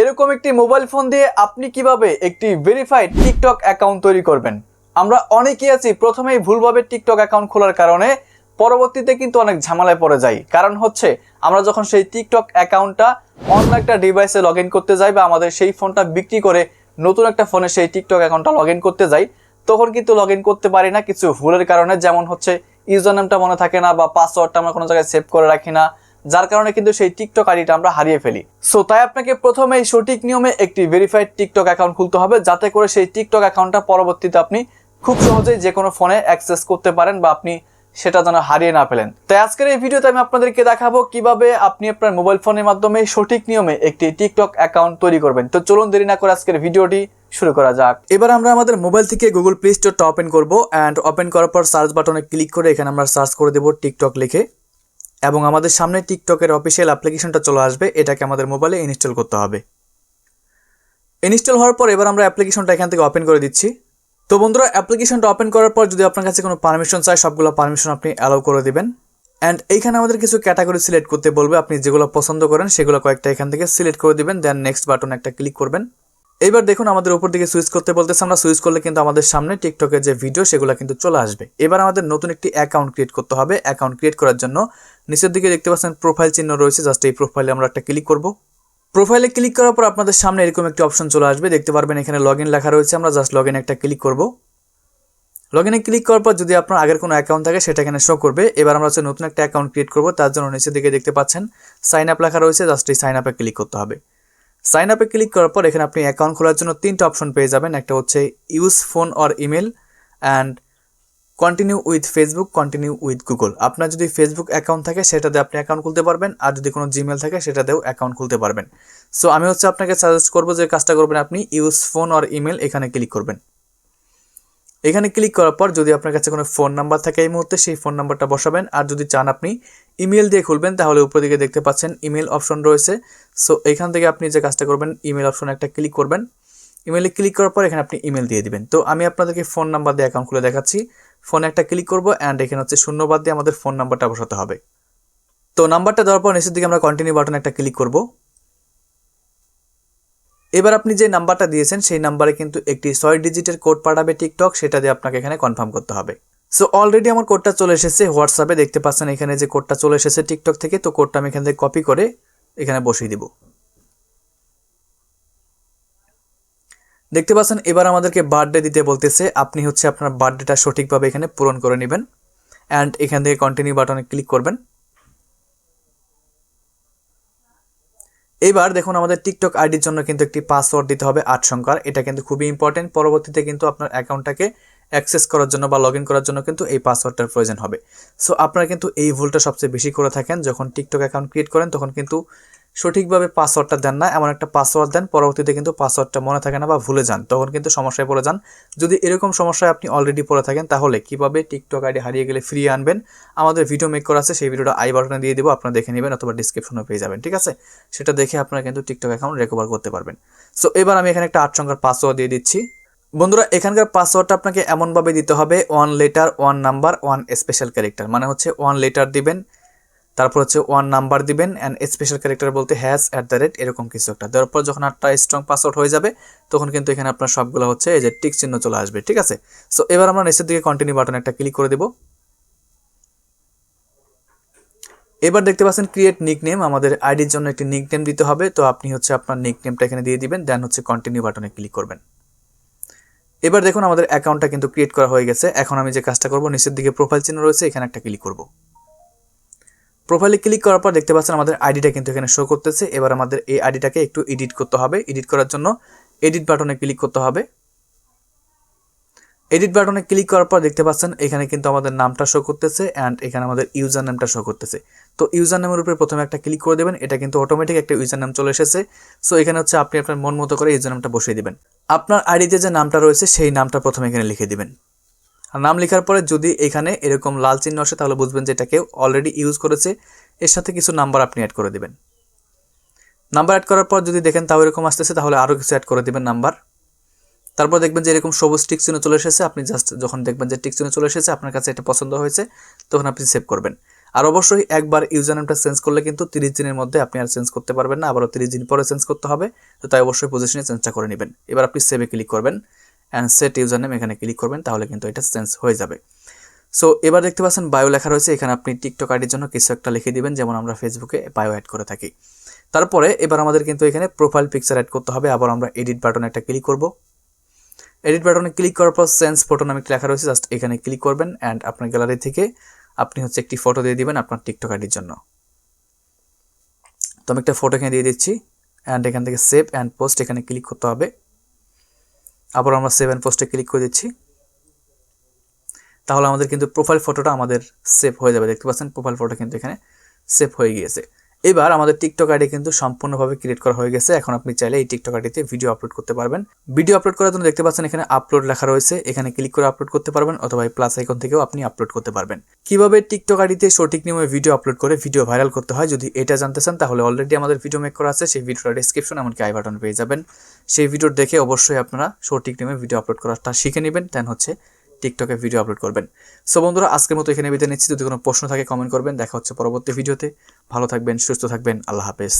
এরকম একটি mobile phone দিয়ে আপনি কিভাবে একটি ভেরিফাইড টিকটক অ্যাকাউন্ট তৈরি করবেন। আমরা অনেকেই আছি প্রথমেই ভুলভাবে টিকটক অ্যাকাউন্ট খোলার কারণে পরবর্তীতে কিন্তু অনেক ঝামেলায় পড়ে যাই। কারণ হচ্ছে আমরা যখন সেই টিকটক অ্যাকাউন্টটা অন্য একটা ডিভাইসে লগ ইন করতে যাই বা আমাদের সেই ফোনটা বিক্রি করে নতুন একটা ফোনে সেই টিকটক অ্যাকাউন্টটা লগ ইন করতে যাই, তখন কিন্তু লগ ইন করতে পারি না কিছু ভুলের কারণে। যেমন হচ্ছে ইউজার নেমটা মনে থাকে না বা পাসওয়ার্ডটা আমরা কোনো জায়গায় সেভ করে রাখি না, যার কারণে কিন্তু সেই টিকটক আইডিটা আমরা হারিয়ে ফেলি। সো তাই আপনাকে প্রথমেই সঠিক নিয়মে একটি ভেরিফাইড টিকটক অ্যাকাউন্ট খুলতে হবে, যাতে করে সেই টিকটক অ্যাকাউন্টটা পরবর্তীতে আপনি খুব সহজেই যে কোনো ফোনে অ্যাক্সেস করতে পারেন বা আপনি সেটা যেন হারিয়ে না ফেলেন। তাই আজকের এই ভিডিওতে আমি আপনাদেরকে দেখাবো কিভাবে আপনি আপনার মোবাইল ফোনের মাধ্যমে সঠিক নিয়মে একটি টিকটক অ্যাকাউন্ট তৈরি করবেন। তো চলুন দেরি না করে আজকের ভিডিওটি শুরু করা যাক। এবার আমরা আমাদের মোবাইল থেকে গুগল প্লে স্টোরটা ওপেন করব অ্যান্ড ওপেন করার পর সার্চ বাটনে ক্লিক করে এখানে আমরা সার্চ করে দেব টিকটক লিখে, এবং আমাদের সামনে টিকটকের অফিসিয়াল অ্যাপ্লিকেশনটা চলে আসবে। এটাকে আমাদের মোবাইলে ইনস্টল করতে হবে। ইনস্টল হওয়ার পর এবার আমরা অ্যাপ্লিকেশনটা এখান থেকে ওপেন করে দিচ্ছি। তো বন্ধুরা, অ্যাপ্লিকেশনটা ওপেন করার পর যদি আপনার কাছে কোনো পারমিশন চাই, সবগুলো পারমিশন আপনি অ্যালাউ করে দিবেন। অ্যান্ড এইখানে আমাদের কিছু ক্যাটাগরি সিলেক্ট করতে বলবে। আপনি যেগুলো পছন্দ করেন সেগুলো কয়েকটা এখান থেকে সিলেক্ট করে দিবেন, দেন নেক্সট বাটন একটা ক্লিক করবেন। এইবার দেখুন আমাদের উপর দিকে সুইচ করতে বলতেছে। আমরা সুইচ করলে কিন্তু আমাদের সামনে টিকটকের যে ভিডিও সেগুলো কিন্তু চলে আসবে। এবার আমাদের নতুন একটি অ্যাকাউন্ট ক্রিয়েট করতে হবে। অ্যাকাউন্ট ক্রিয়েট করার জন্য নিচের দিকে দেখতে পাচ্ছেন প্রোফাইল চিহ্ন রয়েছে, জাস্ট এই প্রোফাইলে আমরা একটা ক্লিক করব। প্রোফাইলে ক্লিক করার পর আপনাদের সামনে এরকম একটি অপশন চলে আসবে, দেখতে পারবেন এখানে লগ ইন লেখা রয়েছে। আমরা জাস্ট লগ ইন একটা ক্লিক করব। লগ ইনে ক্লিক করার পর যদি আপনার আগের কোনো অ্যাকাউন্ট থাকে সেটা এখানে শো করবে। এবার আমরা নতুন একটা অ্যাকাউন্ট ক্রিয়েট করব, তার জন্য নিচের দিকে দেখতে পাচ্ছেন সাইন আপ লেখা রয়েছে, জাস্ট এই সাইন আপে ক্লিক করতে হবে। সাইন আপে ক্লিক করার পর এখানে আপনি অ্যাকাউন্ট খোলার জন্য তিনটা অপশন পেয়ে যাবেন। একটা হচ্ছে use phone or email and continue with Facebook, continue with Google. আপনার যদি ফেসবুক অ্যাকাউন্ট থাকে সেটা দিয়ে আপনি অ্যাকাউন্ট খুলতে পারবেন, আর যদি কোনো জিমেল থাকে সেটা দিয়েও অ্যাকাউন্ট খুলতে পারবেন। সো আমি আপনাকে সাজেস্ট করবো যে কাজটা করবেন, আপনি ইউজ ফোন অর ইমেল এখানে ক্লিক করবেন। এখানে ক্লিক করার পর যদি আপনার কাছে কোনো ফোন নাম্বার থাকে এই মুহূর্তে সেই ফোন নাম্বারটা বসাবেন, আর যদি চান আপনি ইমেল দিয়ে খুলবেন তাহলে উপর দিকে দেখতে পাচ্ছেন ইমেল অপশন রয়েছে। সো এখান থেকে আপনি যে কাজটা করবেন, ইমেল অপশনে একটা ক্লিক করবেন। ইমেলে ক্লিক করার পর এখানে আপনি ইমেল দিয়ে দিবেন। তো আমি আপনাদেরকে ফোন নাম্বার দিয়ে অ্যাকাউন্ট খুলে দেখাচ্ছি। ফোনে একটা ক্লিক করবো অ্যান্ড এখানে হচ্ছে শূন্যবাদ দিয়ে আমাদের ফোন নাম্বারটা বসাতে হবে। তো নাম্বারটা দেওয়ার পর নিচের দিকে আমরা কন্টিনিউ বাটনে একটা ক্লিক করব। এবার আপনি যে নাম্বারটা দিয়েছেন সেই নাম্বারে কিন্তু একটি 6 ডিজিটের কোড পাঠাবে টিকটক, সেটা দিয়ে আপনাকে এখানে কনফার্ম করতে হবে। সো অলরেডি আমার কোডটা চলে এসেছে হোয়াটসঅ্যাপে, দেখতে পাচ্ছেন এখানে যে কোডটা চলে এসেছে টিকটক থেকে। তো কোডটা আমি এখান থেকে কপি করে এখানে বসিয়ে দিব। দেখতে পাচ্ছেন এবার আমাদেরকে বার্থডে দিতে বলতেছে। আপনি আপনার বার্থডেটা সঠিকভাবে এখানে পূরণ করে নেবেন অ্যান্ড এখান থেকে কন্টিনিউ বাটনে ক্লিক করবেন। এবার দেখুন আমাদের টিকটক আইডির জন্য কিন্তু একটি পাসওয়ার্ড দিতে হবে 8 সংখ্যার। এটা কিন্তু খুবই ইম্পর্টেন্ট। পরবর্তীতে কিন্তু আপনার অ্যাকাউন্টটাকে অ্যাক্সেস করার জন্য বা লগ ইন করার জন্য কিন্তু এই পাসওয়ার্ডটার প্রয়োজন হবে। সো আপনারা কিন্তু এই ভুলটা সবচেয়ে বেশি করে থাকেন, যখন টিকটক অ্যাকাউন্ট ক্রিয়েট করেন তখন কিন্তু সঠিকভাবে পাসওয়ার্ডটা দেন না, এমন একটা পাসওয়ার্ড দেন পরবর্তীতে কিন্তু পাসওয়ার্ডটা মনে থাকে না বা ভুলে যান, তখন কিন্তু সমস্যায় পড়ে যান। যদি এরকম সমস্যায় আপনি অলরেডি পড়ে থাকেন তাহলে কিভাবে টিকটক আইডি হারিয়ে গেলে ফিরিয়ে আনবেন আমাদের ভিডিও মেক করা আছে, সেই ভিডিওটা আই বাটনে দিয়ে দেবো, আপনারা দেখে নেবেন অথবা ডিসক্রিপশনে পেয়ে যাবেন। ঠিক আছে, সেটা দেখে আপনারা কিন্তু টিকটক অ্যাকাউন্ট রিকভার করতে পারবেন। সো এবার আমি এখানে একটা 8 সংখ্যার পাসওয়ার্ড দিয়ে দিচ্ছি। বন্ধুরা, এখানকার পাসওয়ার্ডটা আপনাকে এমনভাবে দিতে হবে 1 লেটার 1 নাম্বার 1 স্পেশাল ক্যারেক্টার, মানে হচ্ছে 1 লেটার দিবেন, তারপর হচ্ছে 1 নাম্বার দিবেন অ্যান্ড স্পেশাল ক্যারেক্টার বলতে # এরকম কিছু একটা দেওয়ার পর যখন একটা স্ট্রং পাসওয়ার্ড হয়ে যাবে তখন কিন্তু এখানে আপনার সবগুলো হচ্ছে এই যে টিক চিহ্ন চলে আসবে। ঠিক আছে, সো এবার আমরা নিচের দিকে কন্টিনিউ বাটন একটা ক্লিক করে দেব। এবার দেখতে পাচ্ছেন ক্রিয়েট নিকনেম, আমাদের আইডির জন্য একটি নিকনেম দিতে হবে। তো আপনি আপনার নিকনেমটা এখানে দিয়ে দিবেন, দেন কন্টিনিউ বাটনে ক্লিক করবেন। এবার দেখুন আমাদের অ্যাকাউন্টটা কিন্তু ক্রিয়েট করা হয়ে গেছে। এখন আমি যে কাজটা করব, নিচের দিকে প্রোফাইল চিহ্ন রয়েছে, এখানে একটা ক্লিক করব। প্রোফাইলে ক্লিক করার পর দেখতে পাচ্ছেন আমাদের আইডিটা কিন্তু এখানে শো করতেছে। এবার আমাদের এই আইডিটাকে একটু এডিট করতে হবে। এডিট করার জন্য এডিট বাটনে ক্লিক করতে হবে। এডিট বাটনে ক্লিক করার পর দেখতে পাচ্ছেন এখানে কিন্তু আমাদের নামটা শো করতেছে অ্যান্ড এখানে আমাদের ইউজার নেমটা শো করতেছে। তো ইউজার নেমের উপরে প্রথমে একটা ক্লিক করে দেবেন, এটা কিন্তু অটোমেটিক একটা ইউজার নেম চলে এসেছে। সো এখানে আপনি আপনার মন মতো করে ইউজার নেমটা বসিয়ে দিবেন। আপনার আইডিতে যে নামটা রয়েছে সেই নামটা প্রথমে এখানে লিখে দিবেন। আর নাম লেখার পরে যদি এখানে এরকম লাল চিহ্ন আসে তাহলে বুঝবেন যে এটা কেউ অলরেডি ইউজ করেছে। এর সাথে কিছু নাম্বার আপনি অ্যাড করে দেবেন। নাম্বার অ্যাড করার পর যদি দেখেন তাও এরকম আসতেছে তাহলে আরও কিছু অ্যাড করে দেবেন নাম্বার। তারপর দেখবেন যে এরকম সবুজ টিক চিহ্ন চলে এসেছে। আপনি জাস্ট যখন দেখবেন যে টিক চিহ্ন চলে এসেছে আপনার কাছে এটা পছন্দ হয়েছে তখন আপনি সেভ করবেন। আর অবশ্যই একবার ইউজার নেমটা চেঞ্জ করলে কিন্তু 30 দিনের মধ্যে আপনি আর চেঞ্জ করতে পারবেন না, আবারও 30 দিন পরে চেঞ্জ করতে হবে। তো তাই অবশ্যই পজিশনে চেঞ্জটা করে নেবেন। এবার আপনি সেভে ক্লিক করবেন অ্যান্ড সেট ইউজার নেম এখানে ক্লিক করবেন, তাহলে কিন্তু এটা চেঞ্জ হয়ে যাবে। সো এবার দেখতে পাচ্ছেন বায়ো লেখা রয়েছে, এখানে আপনি টিকটক আইডির জন্য কিছু একটা লিখে দিবেন, যেমন আমরা ফেসবুকে বায়ো অ্যাড করে থাকি। তারপরে এবার আমাদের কিন্তু এখানে প্রোফাইল পিকচার অ্যাড করতে হবে। আবার আমরা এডিট বাটনে একটা ক্লিক করব। এডিট বাটনে ক্লিক করার পর চেঞ্জ ফটো নামে লেখা রয়েছে, জাস্ট এখানে ক্লিক করবেন অ্যান্ড আপনার গ্যালারি থেকে আপনি একটি ফটো দিয়ে দিবেন আপনার টিকটক আইডির জন্য। তো আমি একটা ফটো এখানে দিয়ে দিচ্ছি অ্যান্ড এখান থেকে সেভ অ্যান্ড পোস্ট এখানে ক্লিক করতে হবে। আবার আমরা সেভ অ্যান্ড পোস্টে ক্লিক করে দিচ্ছি, তাহলে আমাদের কিন্তু প্রোফাইল ফটোটা আমাদের সেভ হয়ে যাবে। দেখতে পাচ্ছেন প্রোফাইল ফটো কিন্তু এখানে সেভ হয়ে গিয়েছে। এবার আমাদের টিকটক আইডি কিন্তু সম্পূর্ণভাবে ক্রিয়েট করা হয়ে গেছে। এখন আপনি চাইলে এই টিকটক আইডিতে ভিডিও আপলোড করতে পারবেন। ভিডিও আপলোড করার জন্য দেখতে পাচ্ছেন এখানে আপলোড লেখা রয়েছে, এখানে ক্লিক করে আপলোড করতে পারবেন, অথবা এই প্লাস আইকন থেকেও আপনি আপলোড করতে পারবেন। কিভাবে টিকটক আইডিতে সঠিক নিয়মে ভিডিও আপলোড করে ভিডিও ভাইরাল করতে হয়, যদি এটা জানতে চান তাহলে অলরেডি আমাদের ভিডিও মেক করা আছে, সেই ভিডিওটা ডেসক্রিপশন এমনকি আই বাটন পেয়ে যাবেন। সেই ভিডিও দেখে অবশ্যই আপনারা সঠিক নিয়মে ভিডিও আপলোড করাটা শিখে নেবেন, দেন টিকটকে ভিডিও আপলোড করবেন। সো বন্ধুরা, আজকের মতো এখানে বিদায় নিচ্ছি। যদি কোনো প্রশ্ন থাকে কমেন্ট করবেন। দেখা হচ্ছে পরবর্তী ভিডিওতে। ভালো থাকবেন, সুস্থ থাকবেন। আল্লাহ হাফেজ।